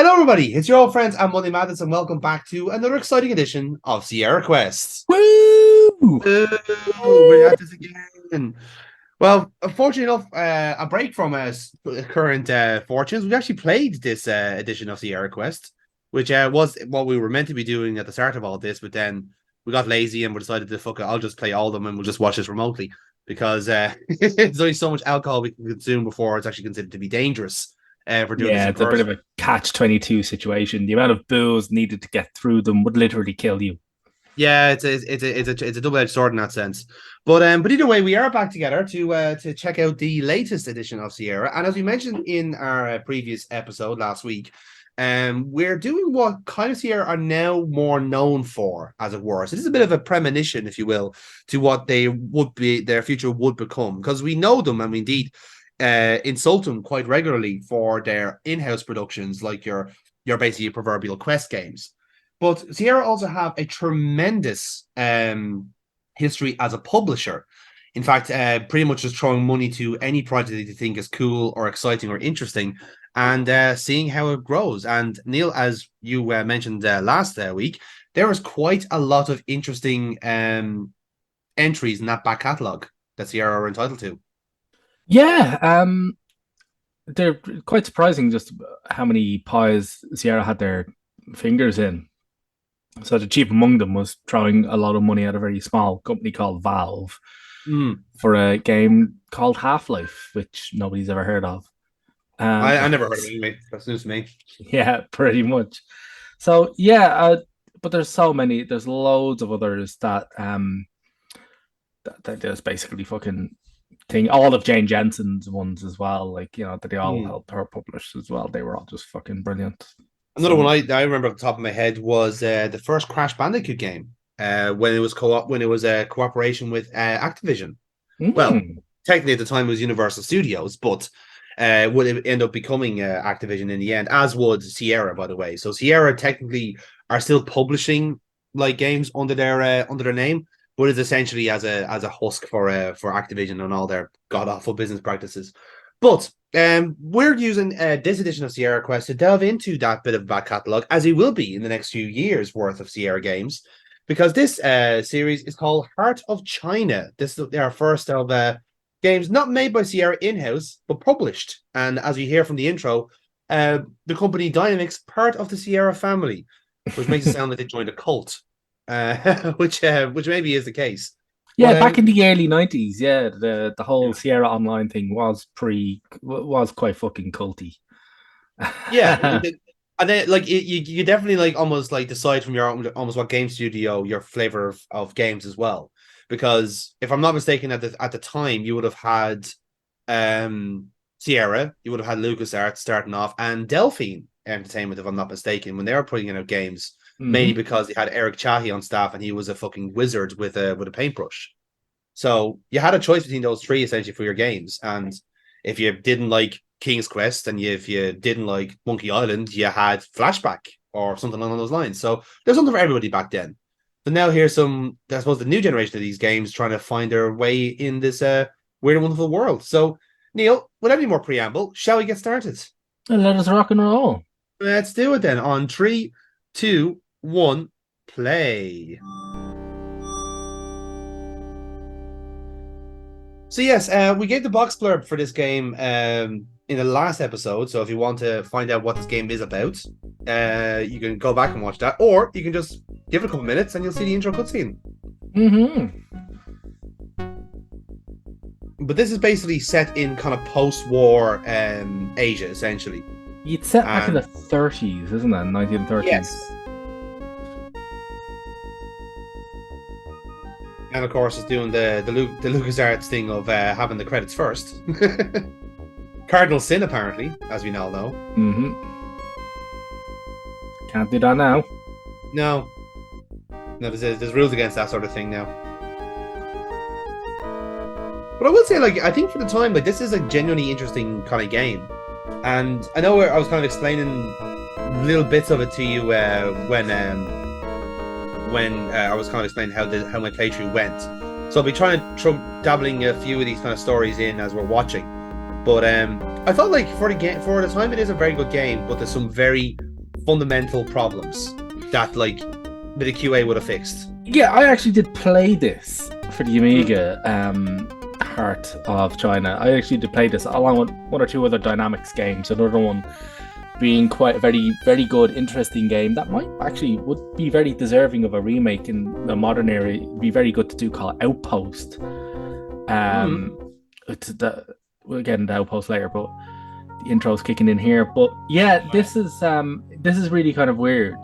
Hello, everybody. It's your old friends. I'm Monday Madness, and welcome back to another exciting edition of SierraQuest. Woo! We're at this again. Well, unfortunately enough, a break from current fortunes. We actually played this edition of SierraQuest, which was what we were meant to be doing at the start of all this, but then we got lazy and we decided to fuck it. I'll just play all of them and we'll just watch this remotely because there's only so much alcohol we can consume before it's actually considered to be dangerous for doing this Yeah, in it's a bit of person. a catch-22 situation. The amount of booze needed to get through them would literally kill you. Yeah, it's a double-edged sword in that sense. But either way, we are back together to check out the latest edition of Sierra. And as we mentioned in our previous episode last week, we're doing what kind of Sierra are now more known for, as it were. So this is a bit of a premonition, if you will, to what they would be, their future would become, because we know them and we indeed insult them quite regularly for their in-house productions, like your basically proverbial Quest games. But Sierra also have a tremendous history as a publisher. In fact, pretty much just throwing money to any project that you think is cool or exciting or interesting and seeing how it grows. And Neil, as you mentioned last week, there was quite a lot of interesting entries in that back catalogue that Sierra are entitled to. Yeah, they're quite surprising just how many pies Sierra had their fingers in. So the chief among them was throwing a lot of money at a very small company called Valve for a game called Half-Life, which nobody's ever heard of. I never heard of it anyway. That's news to me. Yeah, pretty much. So yeah, but there's so many. There's loads of others that there's basically fucking thing. All of Jane Jensen's ones as well, like that they all helped her publish as well. They were all just fucking brilliant. Another one I remember off the top of my head was the first Crash Bandicoot game when it was a cooperation with Activision. Well, technically at the time it was Universal Studios, but would end up becoming Activision in the end, as would Sierra, by the way. So Sierra technically are still publishing like games under their name, but it's essentially as a husk for Activision and all their god awful business practices. But we're using this edition of SierraQuest to delve into that bit of back catalogue, as it will be in the next few years worth of Sierra games, because this series is called Heart of China. This is our first of games not made by Sierra in-house, but published. And as you hear from the intro, the company Dynamics, part of the Sierra family, which makes it sound like they joined a cult, which maybe is the case. Yeah, back in the early 90s, yeah, the whole Sierra Online thing was quite fucking culty. Yeah, and then like you definitely like almost like decide from your almost what game studio your flavor of games as well. Because if I'm not mistaken, at the time you would have had Sierra, you would have had LucasArts starting off, and Delphine Entertainment, if I'm not mistaken, when they were putting out games, mainly because they had Eric Chahi on staff and he was a fucking wizard with a paintbrush. So you had a choice between those three essentially for your games. And if you didn't like King's Quest and if you didn't like Monkey Island, you had Flashback or something along those lines. So there's something for everybody back then. But now here's some, I suppose, the new generation of these games trying to find their way in this weird and wonderful world. So, Neil, without any more preamble, shall we get started? Let us rock and roll. Let's do it then. On 3, 2, 1, play. So yes, we gave the box blurb for this game in the last episode. So if you want to find out what this game is about, you can go back and watch that, or you can just give it a couple minutes and you'll see the intro cutscene. But this is basically set in kind of post-war Asia, essentially. It's set back in the 30s, isn't it? 1930s. Yes. And of course, it's doing the LucasArts thing of having the credits first. Cardinal sin, apparently, as we now know. Can't do that now. No, there's rules against that sort of thing now. But I will say, like, I think for the time, like, this is a genuinely interesting kind of game. And I know I was kind of explaining little bits of it to you when I was kind of explaining how my playthrough went. So I'll be trying to dabbling a few of these kind of stories in as we're watching. But I thought like for the time it is a very good game, but there's some very fundamental problems that like the QA would have fixed. Yeah, I actually did play this for the Amiga Heart of China. I actually did play this along with one or two other Dynamics games. Another one being quite a very, very good, interesting game that might actually would be very deserving of a remake in the modern era. It'd be very good to do, called Outpost. We'll get into Outpost later, but the intro's kicking in here. But yeah, this is really kind of weird.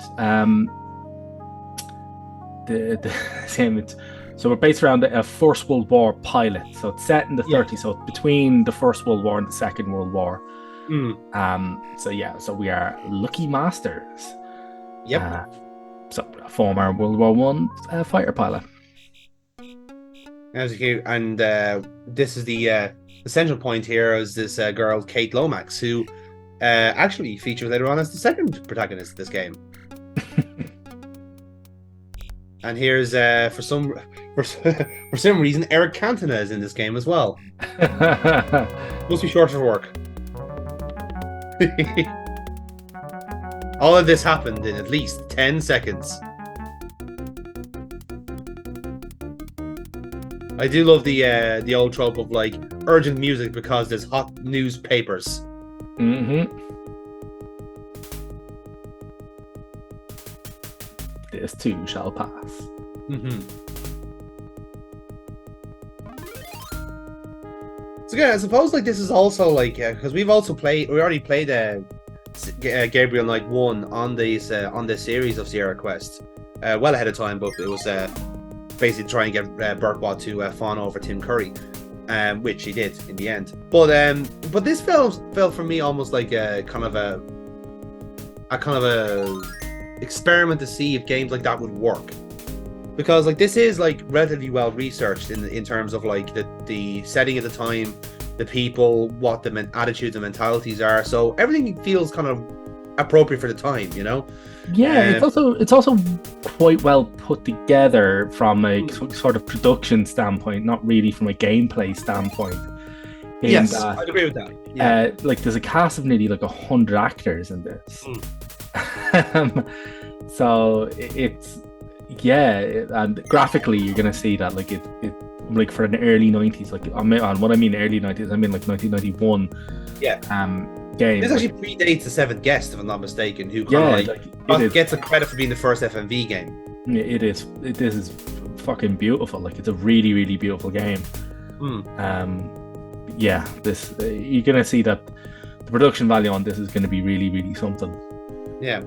So we're based around a First World War pilot. So it's set in the 30s, so it's between the First World War and the Second World War. So we are Lucky Masters. Yep. So a former World War One fighter pilot. And this is the central point here is this girl Kate Lomax, who actually features later on as the second protagonist of this game. And here's for some reason Eric Cantona is in this game as well. Must be short for work. All of this happened in at least 10 seconds. I do love the old trope of like urgent music because there's hot newspapers. This too shall pass. So yeah, I suppose like this is also like because we already played Gabriel Knight 1 on this series of SierraQuest well ahead of time, but it was basically try and get Burkwat to fawn over Tim Curry, which he did in the end. But this felt for me almost like a kind of a experiment to see if games like that would work, because like this is like relatively well researched in terms of like the setting at the time, the people, what the attitudes and mentalities are. So everything feels kind of appropriate for the time, you know. Yeah, it's also quite well put together from a sort of production standpoint, not really from a gameplay standpoint. Yes, I'd agree with that. Yeah. Like there's a cast of nearly like 100 actors in this. So it's and graphically you're gonna see that like it like for an early 90s, like what I mean early 90s, I mean like 1991 game. This actually predates The Seventh Guest, if I'm not mistaken, who kind of gets the credit for being the first FMV game. It is. This is fucking beautiful. Like it's a really, really beautiful game. This you're gonna see that the production value on this is gonna be really, really something. Yeah.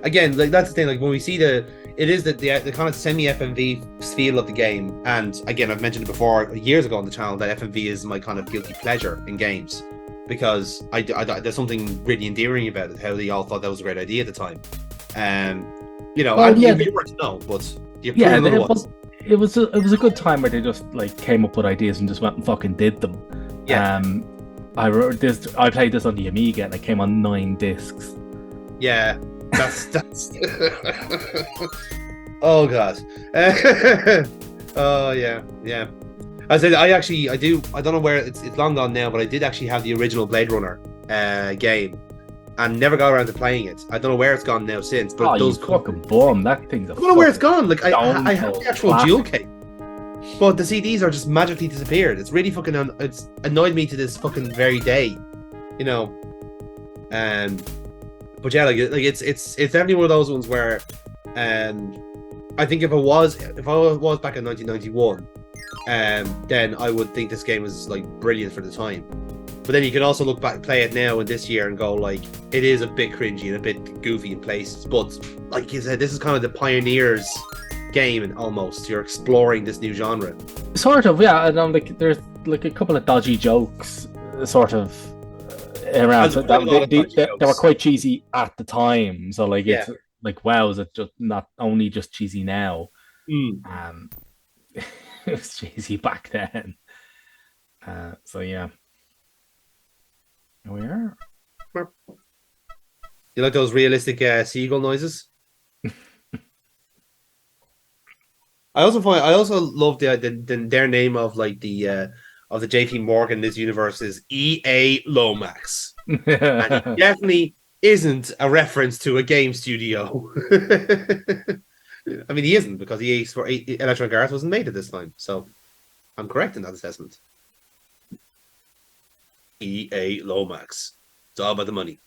Again, like that's the thing. Like when we see the kind of semi-FMV feel of the game, and again, I've mentioned it before years ago on the channel that FMV is my kind of guilty pleasure in games, because I there's something really endearing about it. How they all thought that was a great idea at the time, you know. Well, you were to know, but it was a good time where they just like came up with ideas and just went and fucking did them. Yeah. I played this on the Amiga and it came on 9 discs. Yeah, that's oh god. Oh yeah. I said I don't know where it's long gone now, but I did actually have the original Blade Runner game and never got around to playing it. I don't know where it's gone now since, but those fucking bomb. That thing's I don't know where it's gone. Like I have the actual jewel case, but the CDs are just magically disappeared. It's really fucking it's annoyed me to this fucking very day, you know. But yeah, like it's definitely one of those ones where, I think if I was back in 1991, then I would think this game was like brilliant for the time. But then you can also look back, play it now in this year, and go like it is a bit cringy and a bit goofy in places. But like you said, this is kind of the pioneers game, and almost you're exploring this new genre. Sort of, yeah. And like there's like a couple of dodgy jokes, sort of. Around, so they were quite cheesy at the time, so like it's like, wow, is it just not only just cheesy now? It was cheesy back then. So yeah, here we are. You like those realistic seagull noises? I also love their name of like the JP Morgan in this universe is EA Lomax. And isn't a reference to a game studio. I mean, he isn't because Electronic Arts wasn't made at this time. So I'm correct in that assessment. EA Lomax. It's all about the money.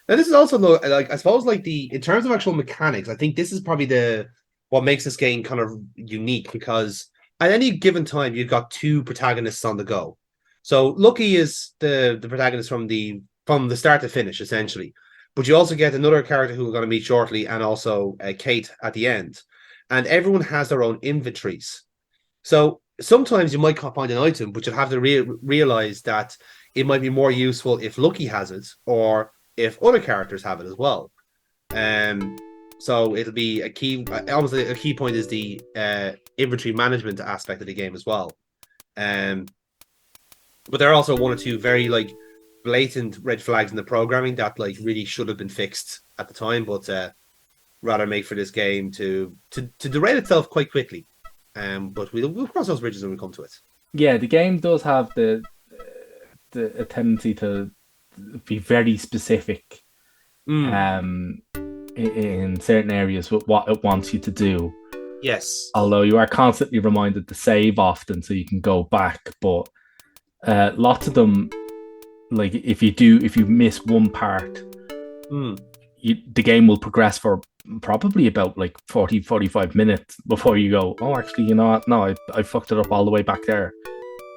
Now, this is also like, I suppose, like, in terms of actual mechanics, I think this is probably the what makes this game kind of unique, because at any given time you've got two protagonists on the go. So Lucky is the protagonist from the start to finish, essentially. But you also get another character who we're going to meet shortly, and also Kate at the end. And everyone has their own inventories. So sometimes you might find an item, but you'll have to realize that it might be more useful if Lucky has it, or if other characters have it as well. So it'll be a key, almost a key point is the inventory management aspect of the game as well. But there are also one or two very like blatant red flags in the programming that like really should have been fixed at the time, but rather make for this game to derail itself quite quickly. But we'll cross those bridges when we come to it. Yeah, the game does have a tendency to be very specific in certain areas with what it wants you to do. Yes. Although you are constantly reminded to save often so you can go back. But lots of them, like if you miss one part, the game will progress for probably about like 40-45 minutes before you go, oh, actually, you know what? No, I fucked it up all the way back there.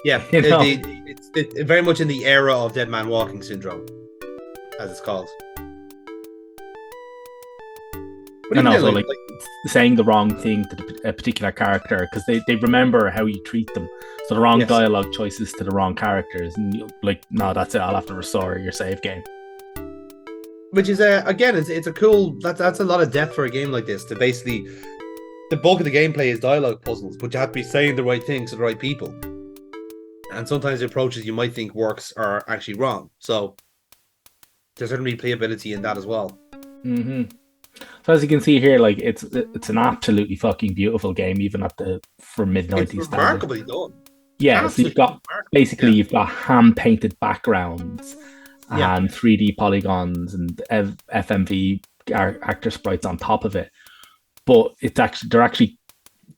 Yeah, it's very much in the era of Dead Man Walking syndrome, as it's called. And also, like saying the wrong thing to a particular character, because they remember how you treat them. So the wrong dialogue choices to the wrong characters, and you're like, no, that's it. I'll have to restore your save game. Which is again, it's a cool. That's a lot of depth for a game like this. To basically, the bulk of the gameplay is dialogue puzzles, but you have to be saying the right things to the right people. And sometimes the approaches you might think works are actually wrong. So there's certainly playability in that as well. Mm-hmm. So as you can see here, like it's an absolutely fucking beautiful game, even from mid-90s. It's remarkably done. Yeah, so you've got hand painted backgrounds and 3D polygons and FMV actor sprites on top of it. But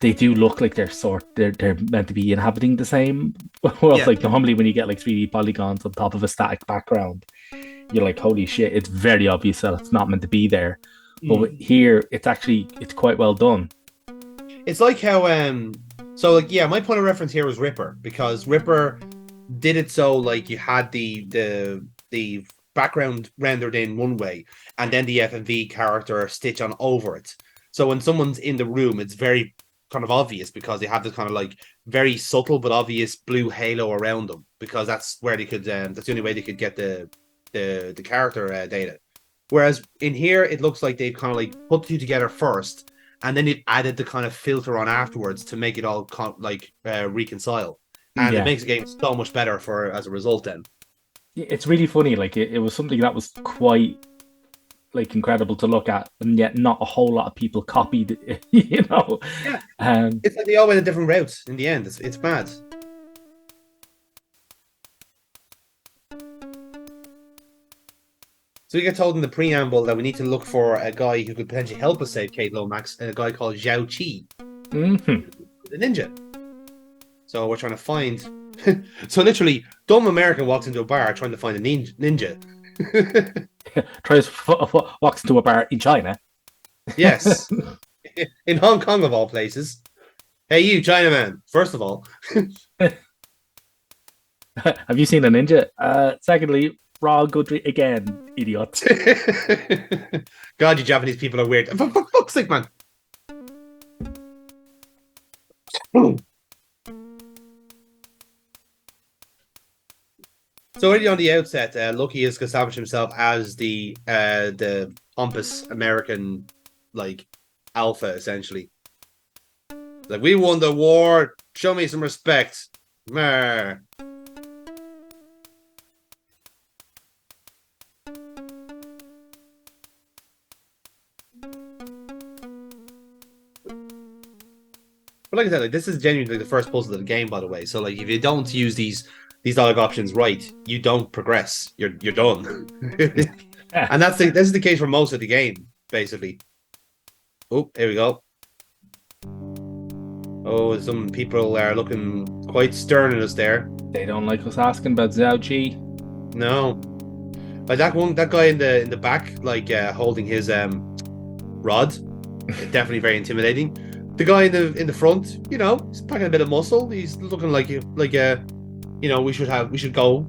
they do look like they're meant to be inhabiting the same world. Like normally when you get like 3D polygons on top of a static background, you're like, holy shit, it's very obvious that it's not meant to be there. But here it's quite well done. It's like how my point of reference here was Ripper, because Ripper did it so like you had the background rendered in one way and then the FMV character stitch on over it. So when someone's in the room, it's very kind of obvious because they have this kind of like very subtle but obvious blue halo around them, because that's where they could that's the only way they could get the character data. Whereas in here, it looks like they've kind of like put the two together first, and then they've added the kind of filter on afterwards to make it all reconcile. And it makes the game so much better as a result then. It's really funny. Like it was something that was quite like incredible to look at, and yet not a whole lot of people copied it, you know? Yeah. It's like they all went a different route in the end. It's mad. So we get told in the preamble that we need to look for a guy who could potentially help us save Kate Lomax, a guy called Zhao Qi, the ninja. So we're trying to find. So literally, dumb American walks into a bar trying to find a ninja. Walks into a bar in China. Yes, in Hong Kong of all places. Hey, you Chinaman! First of all, have you seen a ninja? Secondly, raw Goodry again, idiot. God, you Japanese people are weird. For fuck's sake, man. So already on the outset, Lucky has established himself as the pompous American like alpha, essentially. Like, we won the war. Show me some respect. Meh. But like I said, like, this is genuinely the first puzzle of the game, by the way. So like, if you don't use these these dialogue options right, you don't progress. You're done. Yeah. And this is the case for most of the game, basically. Oh, here we go. Oh, some people are looking quite stern at us there. They don't like us asking about Zhao Ji. No, like that guy in the back, like holding his rod, definitely very intimidating. The guy in the front, he's packing a bit of muscle. He's looking like we should go.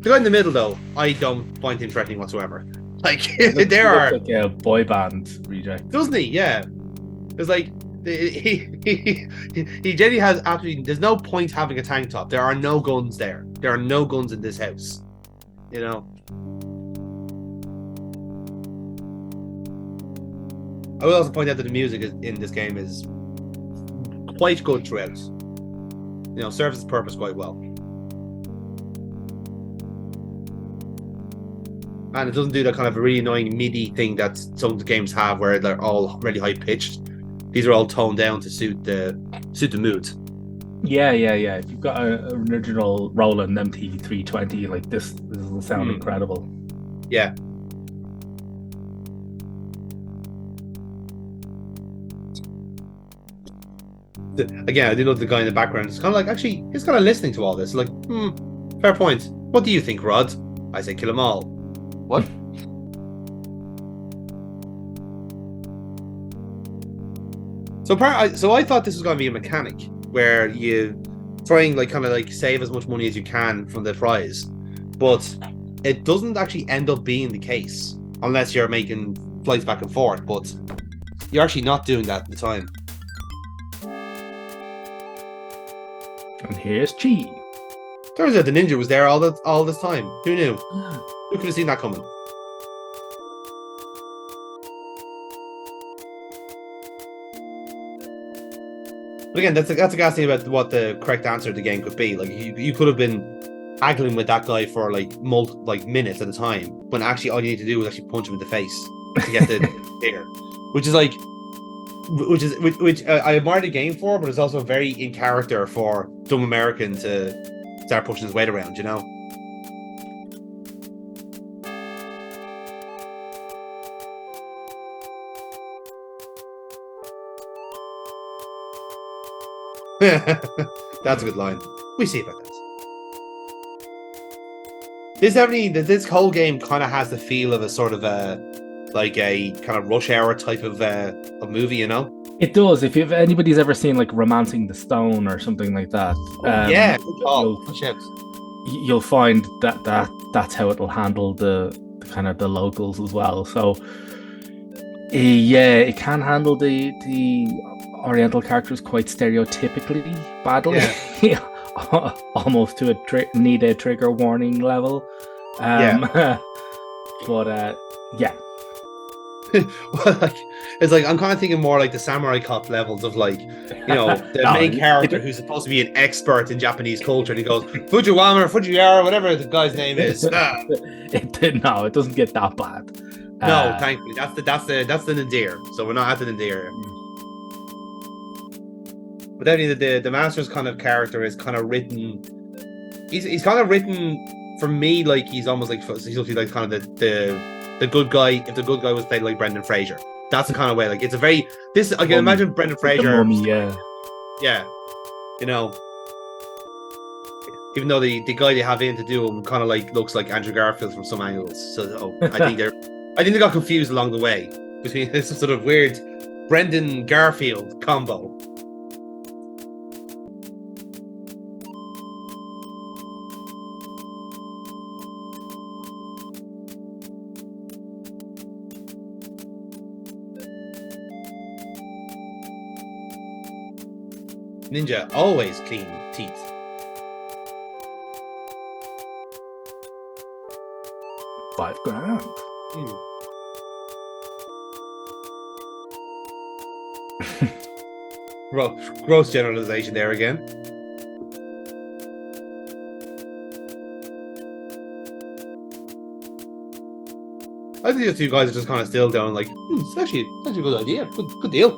The guy in the middle, though, I don't find him threatening whatsoever. Like He looks like a boy band reject, doesn't he? Yeah, it's like he genuinely has absolutely. There's no point having a tank top. There are no guns there. There are no guns in this house. I will also point out that the music in this game is quite good throughout. Serves its purpose quite well. And it doesn't do that kind of really annoying MIDI thing that some of the games have where they're all really high pitched. These are all toned down to suit the mood. Yeah. If you've got an original Roland MT320, like this will sound incredible. Yeah. Again, I do love the guy in the background. It's kind of like, actually, he's kind of listening to all this. Like, fair point. What do you think, Rod? I say kill them all. What? So I thought this was going to be a mechanic where you try and kind of save as much money as you can from the prize, but it doesn't actually end up being the case unless you're making flights back and forth. But you're actually not doing that at the time. And here's Chi. Turns out the ninja was there all this time. Who knew? Who could have seen that coming? But again, that's a gas thing about what the correct answer to the game could be. Like you could have been haggling with that guy for minutes at a time, when actually all you need to do is actually punch him in the face to get the bigger. Which I admire the game for, but it's also very in character for dumb American to start pushing his weight around, That's a good line. We see about that. This whole game kind of has the feel of a sort of a kind of Rush Hour type of movie, It does. If anybody's ever seen Romancing the Stone or something like that, you'll find that's how it'll handle the kind of the locals as well. So it can handle the Oriental characters quite stereotypically badly, almost to need a trigger warning level. But well, it's I'm kind of thinking more like the Samurai Cop levels of the main character who's supposed to be an expert in Japanese culture, and he goes Fujiwara, whatever the guy's name is. It doesn't get that bad. No, thankfully that's the nadir. So we're not at the nadir. But definitely the Master's kind of character is kind of written. He's kind of written for me like he's almost he's looking kind of the good guy. If the good guy was played like Brendan Fraser, that's the kind of way. It's a very I can imagine Brendan Fraser. Yeah, even though the guy they have in to do him kind of looks like Andrew Garfield from some angles. So I think they got confused along the way between this sort of weird Brendan Garfield combo. Ninja always clean teeth. $5,000. Gross generalization there again. I think the two guys are just kind of still down it's actually a good idea. Good deal.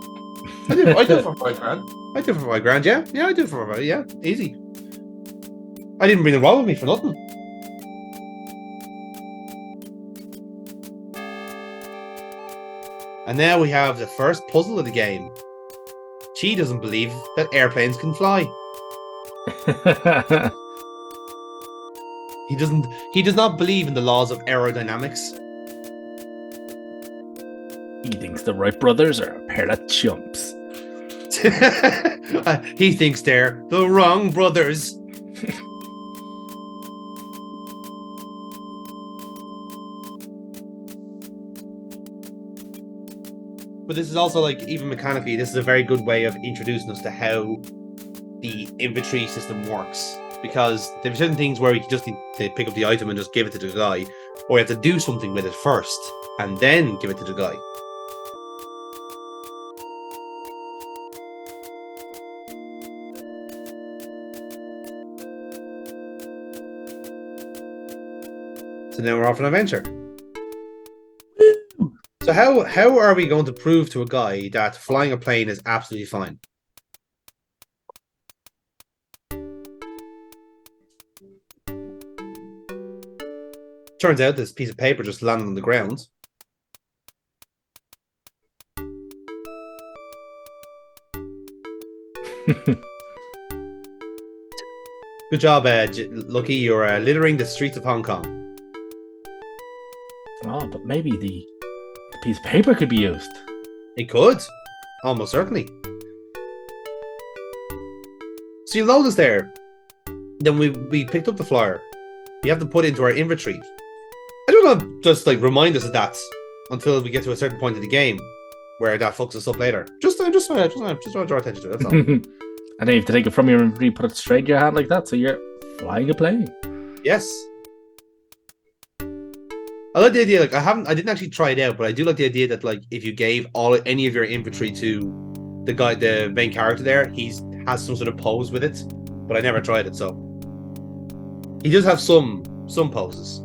I do it for $5,000. I do it for $5,000, yeah. Yeah, I do it for $5,000, yeah. Easy. I didn't bring the rod with me for nothing. And now we have the first puzzle of the game. She doesn't believe that airplanes can fly. He does not believe in the laws of aerodynamics. He thinks the Wright brothers are a pair of chumps. He thinks they're the wrong brothers. But this is also, like, even mechanically, this is a very good way of introducing us to how the inventory system works. Because there are certain things where you just need to pick up the item and just give it to the guy, or you have to do something with it first and then give it to the guy. So now we're off on an adventure. So how are we going to prove to a guy that flying a plane is absolutely fine? Turns out this piece of paper just landed on the ground. Good job, Lucky. You're littering the streets of Hong Kong. Oh, but maybe the piece of paper could be used. It could. Almost certainly. So you load us there. Then we picked up the flyer. We have to put it into our inventory. I don't know, just like remind us of that until we get to a certain point of the game where that fucks us up later. Just want to draw attention to it, that's all. And then you have to take it from your inventory, put it straight in your hand like that, so you're flying a plane. Yes. I like the idea, like I didn't actually try it out, but I do like the idea that, like, if you gave any of your inventory to the guy, the main character there, has some sort of pose with it. But I never tried it, so he does have some poses.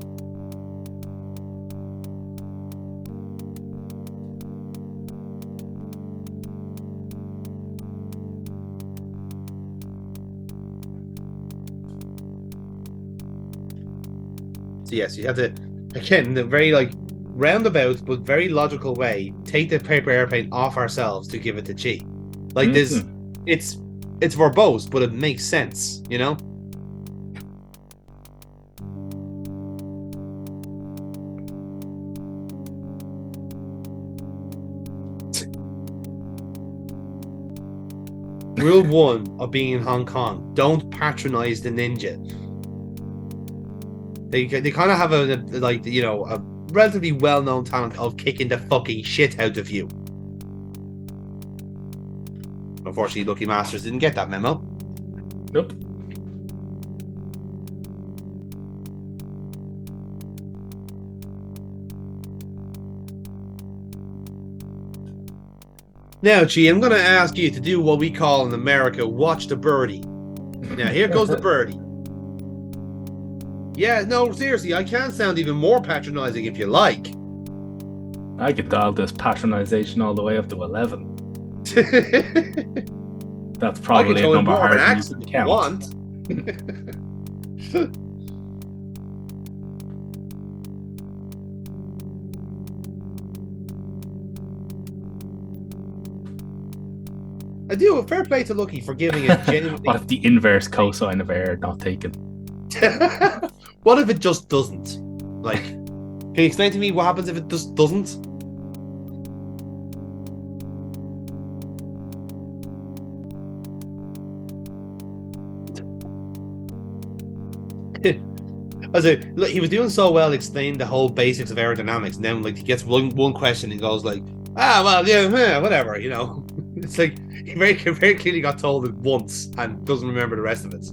So yes, you have to, again, in a very like roundabout but very logical way, take the paper airplane off ourselves to give it to Chi. Like this, it's verbose, but it makes sense, you know. Rule 1 of being in Hong Kong: don't patronize the ninja. They kind of have a relatively well-known talent of kicking the fucking shit out of you. Unfortunately, Lucky Masters didn't get that memo. Nope. Now, Chi, I'm going to ask you to do what we call in America, watch the birdie. Now, here goes the birdie. Yeah, no, seriously, I can sound even more patronizing if you like. I could dial this patronization all the way up to 11. That's probably a number hard to use to count. Want. I do. Fair play to Lucky for giving it genuinely. What if the inverse cosine of air not taken? What if it just doesn't? Like, can you explain to me what happens if it just doesn't? Look, he was doing so well explaining the whole basics of aerodynamics, and then like he gets one question and goes like, well, yeah, whatever, you know. It's like he very clearly got told it once and doesn't remember the rest of it.